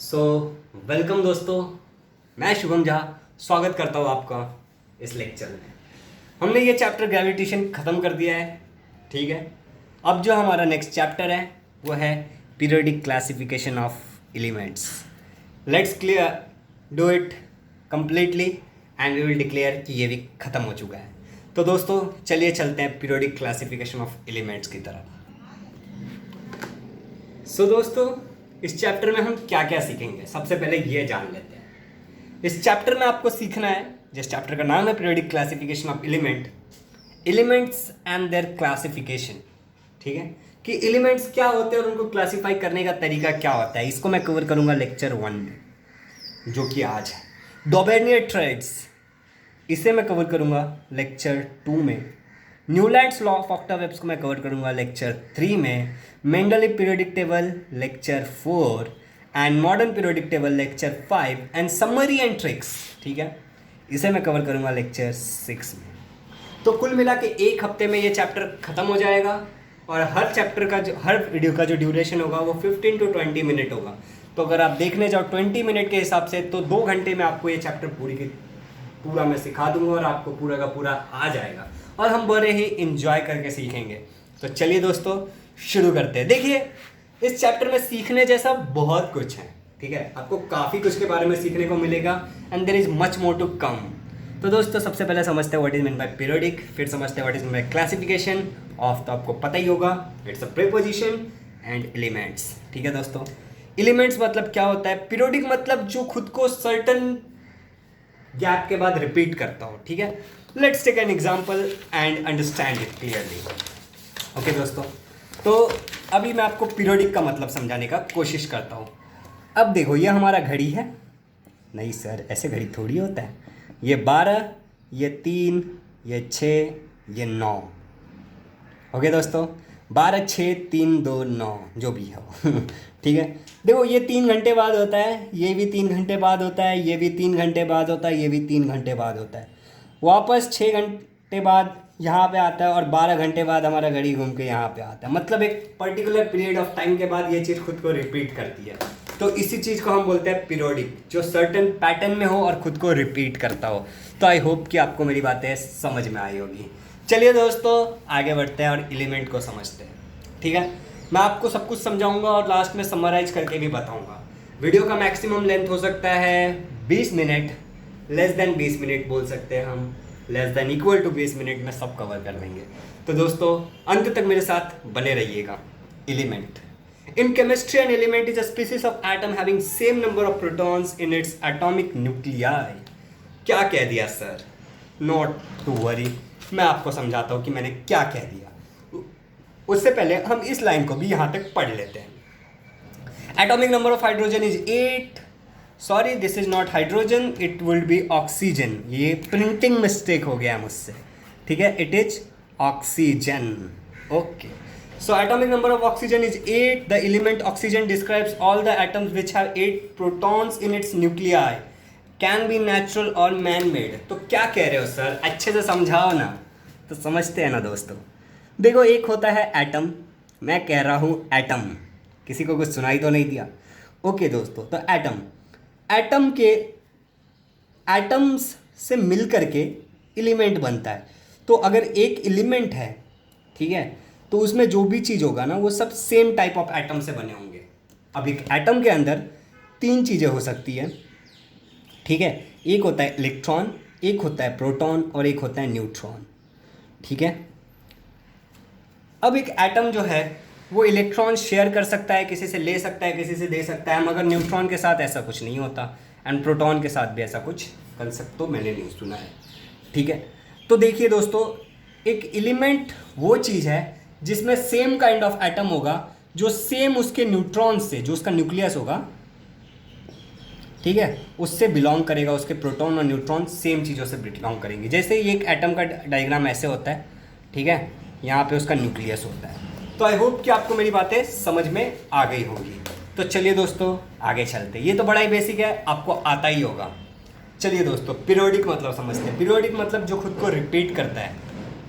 So welcome दोस्तों, मैं शुभम झा स्वागत करता हूँ आपका इस लेक्चर में। हमने ये चैप्टर ग्रेविटेशन ख़त्म कर दिया है, ठीक है। अब जो हमारा नेक्स्ट चैप्टर है वो है periodic classification of elements. Let's clear do it completely and we will declare कि ये भी ख़त्म हो चुका है। तो दोस्तों चलिए चलते हैं पीरियोडिक क्लासिफिकेशन ऑफ एलिमेंट्स की तरफ। सो दोस्तों इस चैप्टर में हम क्या क्या सीखेंगे, सबसे पहले ये जान लेते हैं। इस चैप्टर में आपको सीखना है, जिस चैप्टर का नाम है periodic classification of elements and there classification, ठीक है, कि एलिमेंट्स क्या होते हैं और उनको क्लासीफाई करने का तरीका क्या होता है। इसको मैं कवर करूंगा लेक्चर 1 में, जो कि आज है। डॉबेर्नियर थ्रेड्स, इसे मैं कवर करूंगा लेक्चर 2 में। न्यूलैंड्स लॉ ऑफ ऑक्टावेव्स को मैं कवर करूंगा लेक्चर 3 में। Mendeleev periodic table lecture 4 and modern periodic table lecture 5 and summary and tricks, ठीक है, इसे मैं कवर करूंगा लेक्चर 6 में। तो कुल मिला के एक हफ्ते में ये चैप्टर ख़त्म हो जाएगा और हर चैप्टर का हर वीडियो का जो ड्यूरेशन होगा वो 15 to 20 मिनट होगा। तो अगर आप देखने जाओ 20 मिनट के हिसाब से तो 2 घंटे में आपको ये चैप्टर पूरा मैं सिखा दूंगा और आपको पूरा का पूरा आ जाएगा और हम बड़े ही इंजॉय करके सीखेंगे। तो चलिए दोस्तों शुरू करते हैं। देखिए इस चैप्टर में सीखने जैसा बहुत कुछ है, ठीक है, आपको काफ़ी कुछ के बारे में सीखने को मिलेगा and there is much more to come. तो दोस्तों सबसे पहले समझते हैं what is mean by periodic, फिर समझते हैं what is mean by classification of, तो आपको पता ही होगा it's a preposition and elements, ठीक है दोस्तों। एलिमेंट्स मतलब क्या होता है, पीरियोडिक मतलब जो खुद को सर्टन गैप के बाद रिपीट करता हूँ, ठीक है। Let's take an example and understand it clearly. Okay दोस्तों, तो अभी मैं आपको पीरियोडिक का मतलब समझाने का कोशिश करता हूँ। अब देखो ये हमारा घड़ी है, नहीं सर ऐसे घड़ी थोड़ी होता है, ये 12, ये 3, ये 6, ये 9। ओके दोस्तों, 12, 6, 3, 2, 9 जो भी हो ठीक है। देखो ये 3 घंटे बाद होता है, ये भी 3 घंटे बाद होता है, ये भी 3 घंटे बाद होता है, ये भी 3 घंटे बाद होता है, वापस 6 घंटे बाद यहाँ पे आता है और 12 घंटे बाद हमारा घड़ी घूम के यहाँ पे आता है। मतलब एक पर्टिकुलर पीरियड ऑफ टाइम के बाद ये चीज़ खुद को रिपीट करती है। तो इसी चीज़ को हम बोलते हैं पीरियोडिक, जो सर्टन पैटर्न में हो और खुद को रिपीट करता हो। तो आई होप कि आपको मेरी बातें समझ में आई होगी। चलिए दोस्तों आगे बढ़ते हैं और एलिमेंट को समझते हैं, ठीक है। मैं आपको सब कुछ समझाऊंगा और लास्ट में समराइज करके भी बताऊंगा। वीडियो का मैक्सिमम लेंथ हो सकता है 20 मिनट, लेस देन 20 मिनट बोल सकते हैं हम, less than equal to 20 minute में सब कवर कर देंगे। तो दोस्तों अंत तक मेरे साथ बने रहिएगा। Element in chemistry, N element is a species of atom having same number of protons in its atomic nuclei. क्या कह दिया सर? नॉट टू वरी, मैं आपको समझाता हूँ कि मैंने क्या कह दिया। उससे पहले हम इस लाइन को भी यहाँ तक पढ़ लेते हैं। Atomic number of hydrogen is 8, sorry this is not hydrogen, it will be oxygen. ये प्रिंटिंग मिस्टेक हो गया मुझसे, ठीक है, it is oxygen. Okay, so atomic number of oxygen is 8। The element oxygen describes all the atoms which have 8 protons in its nuclei, can be natural और man made. तो क्या कह रहे हो सर, अच्छे से समझाओ ना। तो समझते हैं ना दोस्तों। देखो एक होता है एटम, मैं कह रहा हूँ एटम, किसी को कुछ सुनाई तो नहीं दिया। ओके दोस्तों, तो एटम के एटम्स से मिल करके एलिमेंट बनता है। तो अगर एक एलिमेंट है, ठीक है, तो उसमें जो भी चीज़ होगा ना वो सब सेम टाइप ऑफ एटम से बने होंगे। अब एक एटम के अंदर 3 चीज़ें हो सकती है, ठीक है। एक होता है इलेक्ट्रॉन, एक होता है प्रोटॉन और एक होता है न्यूट्रॉन, ठीक है। अब एक एटम जो है वो इलेक्ट्रॉन शेयर कर सकता है, किसी से ले सकता है, किसी से दे सकता है, मगर न्यूट्रॉन के साथ ऐसा कुछ नहीं होता एंड प्रोटॉन के साथ भी ऐसा कुछ कंसेप्ट तो मैंने नहीं सुना है, ठीक है। तो देखिए दोस्तों, एक एलिमेंट वो चीज़ है जिसमें सेम काइंड ऑफ एटम होगा, जो सेम उसके न्यूट्रॉन से, जो उसका न्यूक्लियस होगा, ठीक है, उससे बिलोंग करेगा। उसके प्रोटॉन और न्यूट्रॉन सेम चीज़ों से बिलोंग करेंगे। जैसे ये एक एटम का डायग्राम ऐसे होता है, ठीक है, यहाँ पे उसका न्यूक्लियस होता है। तो आई होप कि आपको मेरी बातें समझ में आ गई होगी। तो चलिए दोस्तों आगे चलते हैं। ये तो बड़ा ही बेसिक है, आपको आता ही होगा। चलिए दोस्तों पीरियोडिक मतलब समझते हैं। पीरियोडिक मतलब जो खुद को रिपीट करता है।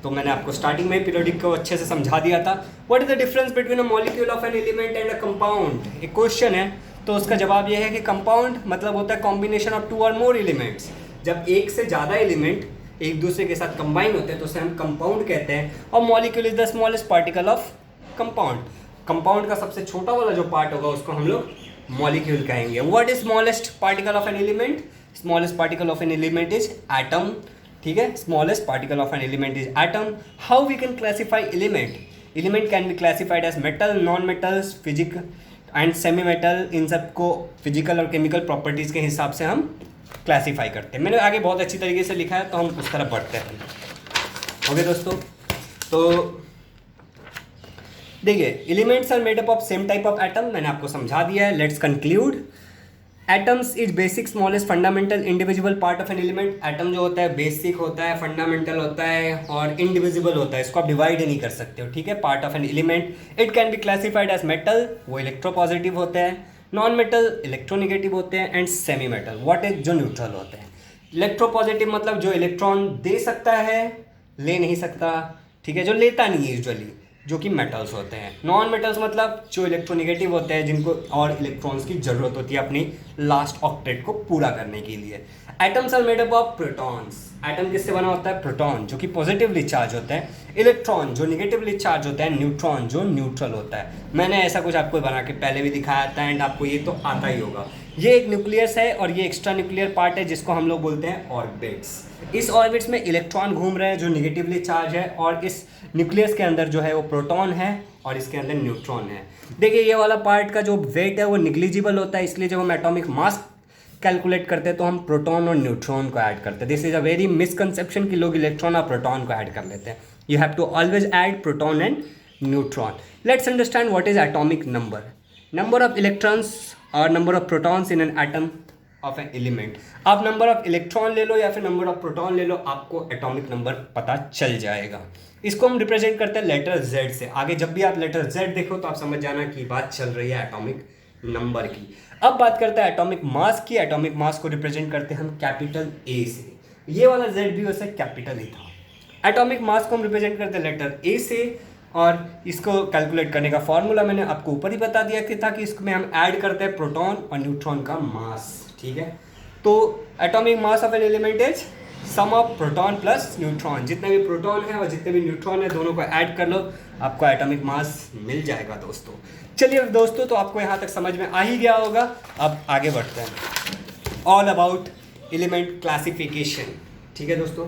तो मैंने आपको स्टार्टिंग में पीरियोडिक को अच्छे से समझा दिया था। What is the difference between a molecule of an element and a compound? एक क्वेश्चन है, तो उसका जवाब यह है कि कंपाउंड मतलब होता है कॉम्बिनेशन ऑफ 2 और मोर एलिमेंट्स। जब एक से ज़्यादा एलिमेंट एक दूसरे के साथ कंबाइन होते हैं तो उसे हम कंपाउंड कहते हैं। और molecule is the smallest particle of compound. Compound का सबसे छोटा वाला जो पार्ट होगा उसको हम लोग मॉलिक्यूल कहेंगे। What is smallest particle of an element? Smallest particle of an element is atom. ठीक है, smallest particle of an element is atom. How we can classify element? Element can be classified as metal, non metals, physic and semi metal. इन सबको physical और chemical properties के हिसाब से हम classify करते हैं। मैंने आगे बहुत अच्छी तरीके से लिखा है तो हम उस तरफ बढ़ते हैं। ओके दोस्तों, तो देखिए elements are made up of same type of atom, मैंने आपको समझा दिया है। Let's conclude. Atoms is basic smallest fundamental individual part of an element. Atom जो होता है बेसिक होता है, फंडामेंटल होता है और इंडिविजिबल होता है। इसको आप डिवाइड नहीं कर सकते हो। ठीक है, part of an element. It can be classified as metal, वो इलेक्ट्रोपॉजिटिव होते हैं, नॉन मेटल इलेक्ट्रोनिगेटिव होते हैं, and semi metal what is जो न्यूट्रल होते हैं। इलेक्ट्रोपॉजिटिव मतलब जो इलेक्ट्रॉन दे सकता है, ले नहीं सकता। ठीक है, जो लेता नहीं है यूजुअली, जो कि मेटल्स होते हैं। नॉन मेटल्स मतलब जो इलेक्ट्रोनिगेटिव होते हैं, जिनको और इलेक्ट्रॉन्स की जरूरत होती है अपनी लास्ट ऑक्टेट को पूरा करने के लिए। Atoms are made up of protons. Atom किससे बना होता है? प्रोटॉन जो कि पॉजिटिवली चार्ज होता है, इलेक्ट्रॉन जो निगेटिवली चार्ज होता है, न्यूट्रॉन जो न्यूट्रल होता है। मैंने ऐसा कुछ आपको बना के पहले भी दिखाया था एंड आपको ये तो आता ही होगा। ये एक न्यूक्लियस है और ये एक्स्ट्रा न्यूक्लियर पार्ट है जिसको हम लोग बोलते हैं ऑर्बिट्स। इस ऑर्बिट्स में इलेक्ट्रॉन घूम रहे हैं जो निगेटिवली चार्ज है, और इस न्यूक्लियस के अंदर जो है वो प्रोटॉन है और इसके अंदर न्यूट्रॉन है। देखिए ये वाला पार्ट का जो वेट है वो निग्लिजिबल होता है, इसलिए जब हम एटॉमिक मास कैलकुलेट करते हैं तो हम प्रोटॉन और न्यूट्रॉन को ऐड करते हैं। This is a very misconception कि लोग इलेक्ट्रॉन और प्रोटॉन को ऐड कर लेते हैं। You have to always add proton and neutron. Let's understand what is atomic number. Number of electrons और number of protons in an atom of an element. आप number of electron ले लो या फिर नंबर ऑफ प्रोटॉन ले लो, आपको atomic number पता चल जाएगा। इसको हम रिप्रेजेंट करते हैं लेटर Z से। आगे जब भी आप लेटर Z देखो तो आप समझ जाना कि बात चल रही है एटॉमिक नंबर की। अब बात करते हैं एटॉमिक मास की। एटॉमिक मास को रिप्रेजेंट करते हैं हम कैपिटल A से। ये वाला Z भी वैसे कैपिटल ही था। एटॉमिक मास को हम रिप्रेजेंट करते हैं लेटर A से, और इसको कैलकुलेट करने का फॉर्मूला मैंने आपको ऊपर ही बता दिया कि था कि इसमें हम ऐड करते हैं प्रोटॉन और न्यूट्रॉन का मास। ठीक है, तो atomic mass of an element is sum of proton plus neutron. जितने भी प्रोटॉन है और जितने भी न्यूट्रॉन है दोनों को ऐड कर लो, आपको एटॉमिक मास मिल जाएगा दोस्तों। चलिए दोस्तों, तो आपको यहाँ तक समझ में आ ही गया होगा। अब आगे बढ़ते हैं। All about element classification. ठीक है दोस्तों,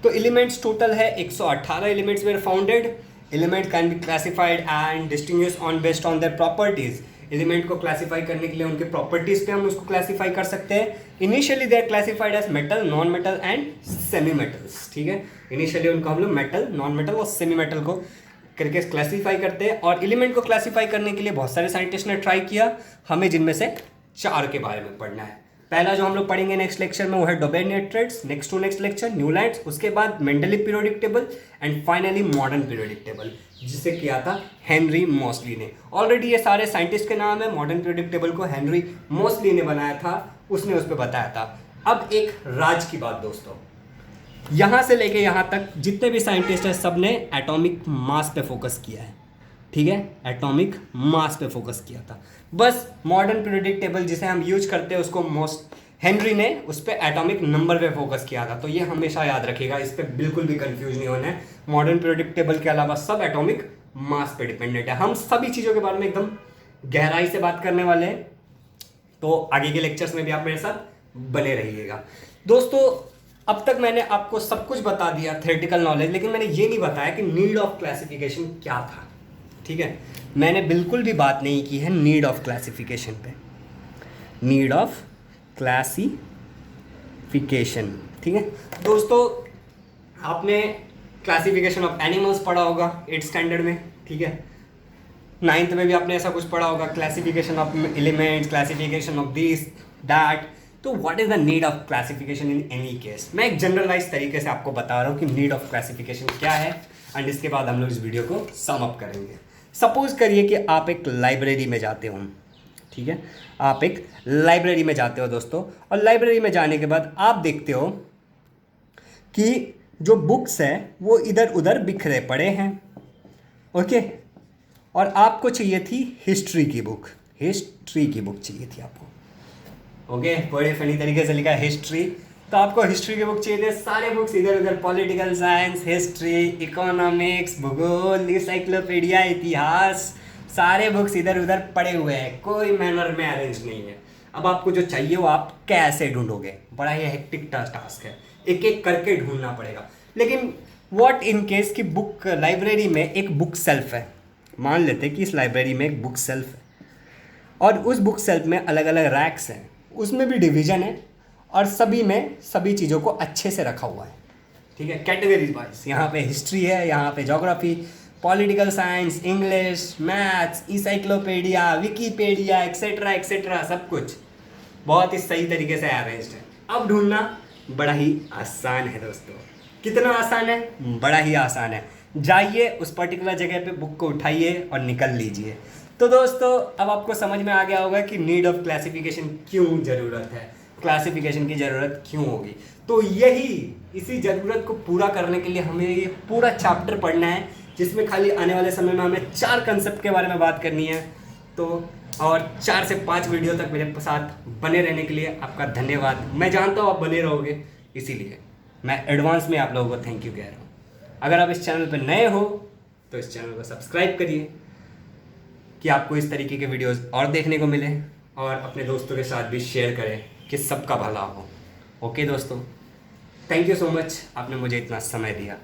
तो एलिमेंट्स टोटल है 118 elements were founded. Element can be classified and distinguish on based on their properties. Element को क्लासीफाई करने के लिए उनके प्रॉपर्टीज पे हम उसको क्लासीफाई कर सकते हैं। Initially they are classified as metal, non metal and semi metals. ठीक है, इनिशियली उनको हम लोग मेटल, नॉन मेटल और सेमी मेटल को करके क्लासीफाई करते हैं। और एलिमेंट को क्लासीफाई करने के लिए बहुत सारे साइंटिस्ट ने ट्राई किया। हमें जिनमें से 4 के बारे में पढ़ना है। पहला जो हम लोग पढ़ेंगे नेक्स्ट लेक्चर में वो है Dobereiner's triads, next to next lecture Newlands, उसके बाद Mendeleev periodic table and finally modern periodic table, जिसे किया था हेनरी मोस्ली ने। ऑलरेडी ये सारे साइंटिस्ट के नाम है। मॉडर्न पीरियोडिक टेबल को हेनरी मोस्ली ने बनाया था, उसने उस पर बताया था। अब एक राज की बात दोस्तों, यहाँ से लेके यहाँ तक जितने भी साइंटिस्ट हैं सब ने एटॉमिक मास पे फोकस किया है। ठीक है, एटॉमिक मास पे फोकस किया था। बस मॉडर्न पीरियोडिक टेबल जिसे हम यूज करते हैं उसको हेनरी ने उस पर एटॉमिक नंबर पे फोकस किया था। तो ये हमेशा याद रखिएगा, इस पर बिल्कुल भी कंफ्यूज नहीं होना है। मॉडर्न पीरियोडिक टेबल के अलावा सब एटॉमिक मास पे डिपेंडेंट है। हम सभी चीज़ों के बारे में एकदम गहराई से बात करने वाले हैं, तो आगे के लेक्चर्स में भी आप मेरे साथ बने रहिएगा दोस्तों। अब तक मैंने आपको सब कुछ बता दिया थ्योरेटिकल नॉलेज, लेकिन मैंने ये नहीं बताया कि नीड ऑफ क्लासिफिकेशन क्या था। ठीक है, मैंने बिल्कुल भी बात नहीं की है नीड ऑफ क्लासिफिकेशन पे। Need of classification. ठीक है दोस्तों, आपने क्लासिफिकेशन ऑफ एनिमल्स पढ़ा होगा 8th स्टैंडर्ड में। ठीक है, 9th में भी आपने ऐसा कुछ पढ़ा होगा, classification of elements, classification of this that. तो what is the need of classification in any case. मैं एक जनरलाइज तरीके से आपको बता रहा हूँ कि नीड ऑफ क्लासिफिकेशन क्या है, एंड इसके बाद हम लोग इस वीडियो को सम अप करेंगे। सपोज करिए कि आप एक लाइब्रेरी में जाते हो। ठीक है, आप एक लाइब्रेरी में जाते हो दोस्तों, और लाइब्रेरी में जाने के बाद आप देखते हो कि जो बुक्स हैं वो इधर उधर बिखरे पड़े हैं। ओके, और आपको चाहिए थी हिस्ट्री की बुक। हिस्ट्री की बुक चाहिए थी आपको। ओके, बड़े फनी तरीके से लिखा है हिस्ट्री। तो आपको हिस्ट्री की बुक चाहिए थी, सारे बुक्स इधर उधर, पॉलिटिकल साइंस, हिस्ट्री, इकोनॉमिक्स, भूगोल, इंसाइक्लोपीडिया, इतिहास, सारे बुक्स इधर उधर पड़े हुए हैं, कोई मैनर में अरेंज नहीं है। अब आपको जो चाहिए वो आप कैसे ढूंढोगे? बड़ा ही हेक्टिक टास्क है, एक एक करके ढूंढना पड़ेगा। लेकिन व्हाट इन केस कि बुक लाइब्रेरी में एक बुक सेल्फ है, मान लेते हैं कि इस लाइब्रेरी में एक बुक सेल्फ है और उस बुक सेल्फ में अलग अलग रैक्स हैं, उसमें भी डिवीजन है और सभी में सभी चीज़ों को अच्छे से रखा हुआ है, ठीक है, कैटेगरीज वाइज। यहाँ पे हिस्ट्री है, यहाँ पे geography, political science, English, maths, encyclopedia, Wikipedia, etcetera etcetera, सब कुछ बहुत ही सही तरीके से अरेंज्ड है। अब ढूंढना बड़ा ही आसान है दोस्तों। कितना आसान है? बड़ा ही आसान है। जाइए उस पर्टिकुलर जगह पे, बुक को उठाइए और निकल लीजिए। तो दोस्तों अब आपको समझ में आ गया होगा कि नीड ऑफ क्लासिफिकेशन क्यों ज़रूरत है, क्लासिफिकेशन की ज़रूरत क्यों होगी। तो इसी ज़रूरत को पूरा करने के लिए हमें ये पूरा चैप्टर पढ़ना है, जिसमें खाली आने वाले समय में हमें 4 कंसेप्ट के बारे में बात करनी है। तो और 4 से 5 वीडियो तक मेरे साथ बने रहने के लिए आपका धन्यवाद। मैं जानता हूँ आप बने रहोगे, इसीलिए मैं एडवांस में आप लोगों को थैंक यू कह रहा हूँ। अगर आप इस चैनल पर नए हो तो इस चैनल को सब्सक्राइब करिए कि आपको इस तरीके के वीडियोस और देखने को मिले, और अपने दोस्तों के साथ भी शेयर करें कि सबका भला हो। ओके दोस्तों, थैंक यू सो मच, आपने मुझे इतना समय दिया।